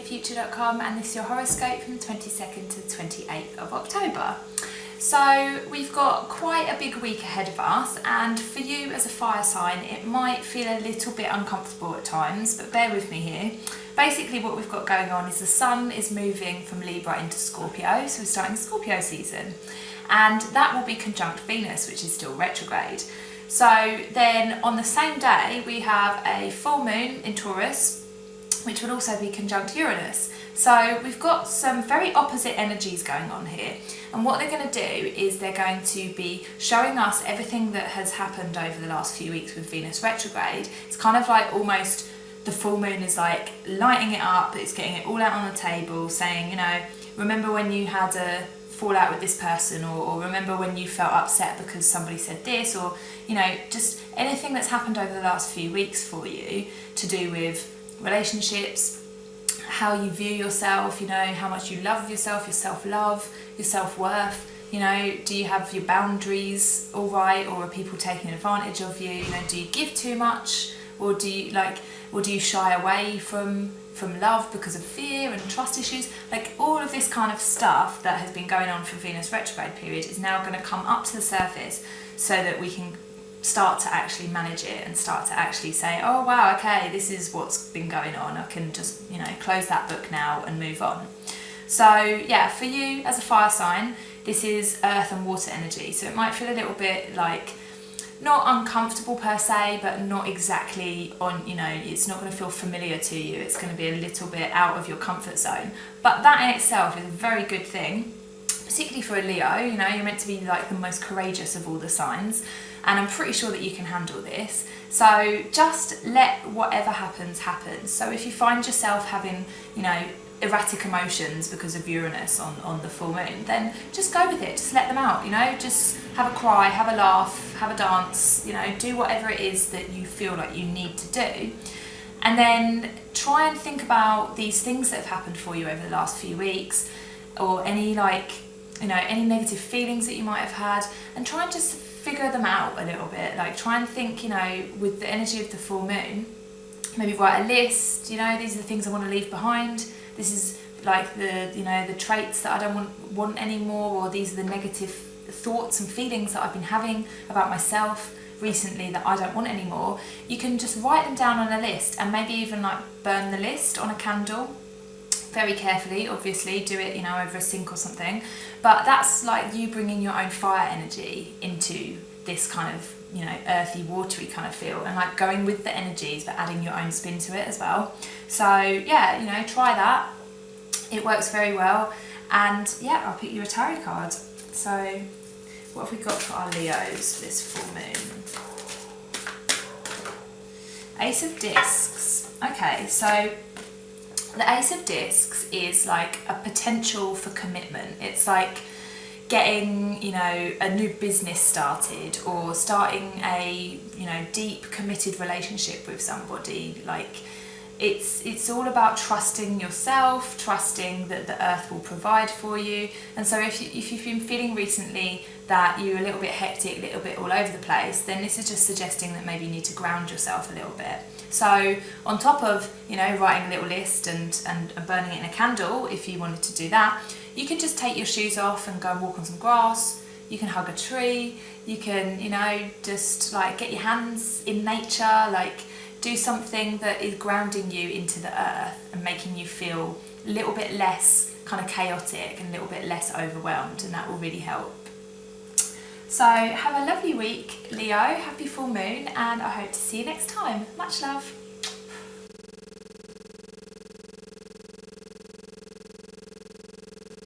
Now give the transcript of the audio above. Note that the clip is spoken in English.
LeeFuture.com, and this is your horoscope from the 22nd to the 28th of October. So we've got quite a big week ahead of us, and for you as a fire sign it might feel a little bit uncomfortable at times, but bear with me here. Basically what we've got going on is the sun is moving from Libra into Scorpio, so we're starting the Scorpio season, and that will be conjunct Venus, which is still retrograde. So then on the same day we have a full moon in Taurus, which will also be conjunct Uranus. So we've got some very opposite energies going on here, and what they're going to do is they're going to be showing us everything that has happened over the last few weeks with Venus retrograde. It's kind of like almost the full moon is like lighting it up, it's getting it all out on the table, saying, you know, remember when you had a fallout with this person, or remember when you felt upset because somebody said this, or, you know, just anything that's happened over the last few weeks for you to do with relationships, how you view yourself, you know, how much you love yourself, your self-love, your self-worth, you know, do you have your boundaries all right, or are people taking advantage of you, you know, do you give too much, or do you shy away from love because of fear and trust issues? Like all of this kind of stuff that has been going on for Venus retrograde period is now going to come up to the surface so that we can start to actually manage it and start to actually say, oh wow, okay, this is what's been going on, I can just, you know, close that book now and move on. So yeah, for you as a fire sign, this is earth and water energy, so it might feel a little bit like not uncomfortable per se, but not exactly on, you know, it's not going to feel familiar to you, it's going to be a little bit out of your comfort zone. But that in itself is a very good thing, particularly for a Leo. You know, you're meant to be like the most courageous of all the signs, and I'm pretty sure that you can handle this. So just let whatever happens happen. So if you find yourself having, you know, erratic emotions because of Uranus on the full moon, then just go with it, just let them out, you know, just have a cry, have a laugh, have a dance, you know, do whatever it is that you feel like you need to do. And then try and think about these things that have happened for you over the last few weeks, or any, like, you know, any negative feelings that you might have had, and try and just figure them out a little bit. Like try and think, you know, with the energy of the full moon, maybe write a list, you know, these are the things I want to leave behind, this is like the, you know, the traits that I don't want anymore, or these are the negative thoughts and feelings that I've been having about myself recently that I don't want anymore. You can just write them down on a list, and maybe even like burn the list on a candle, very carefully, obviously, do it, you know, over a sink or something, but that's like you bringing your own fire energy into this kind of, you know, earthy, watery kind of feel, and like going with the energies but adding your own spin to it as well. So yeah, you know, try that, it works very well. And yeah, I'll pick you a tarot card. So what have we got for our Leos this full moon? Ace of Discs. Okay, so the Ace of Discs is like a potential for commitment. It's like getting, you know, a new business started, or starting a, you know, deep committed relationship with somebody. Like it's all about trusting yourself, trusting that the earth will provide for you. And so if you've been feeling recently that you're a little bit hectic, a little bit all over the place, then this is just suggesting that maybe you need to ground yourself a little bit. So on top of, you know, writing a little list and burning it in a candle, if you wanted to do that, you can just take your shoes off and go and walk on some grass, you can hug a tree, you can, you know, just like get your hands in nature, like do something that is grounding you into the earth and making you feel a little bit less kind of chaotic and a little bit less overwhelmed, and that will really help. So have a lovely week, Leo, happy full moon, and I hope to see you next time. Much love.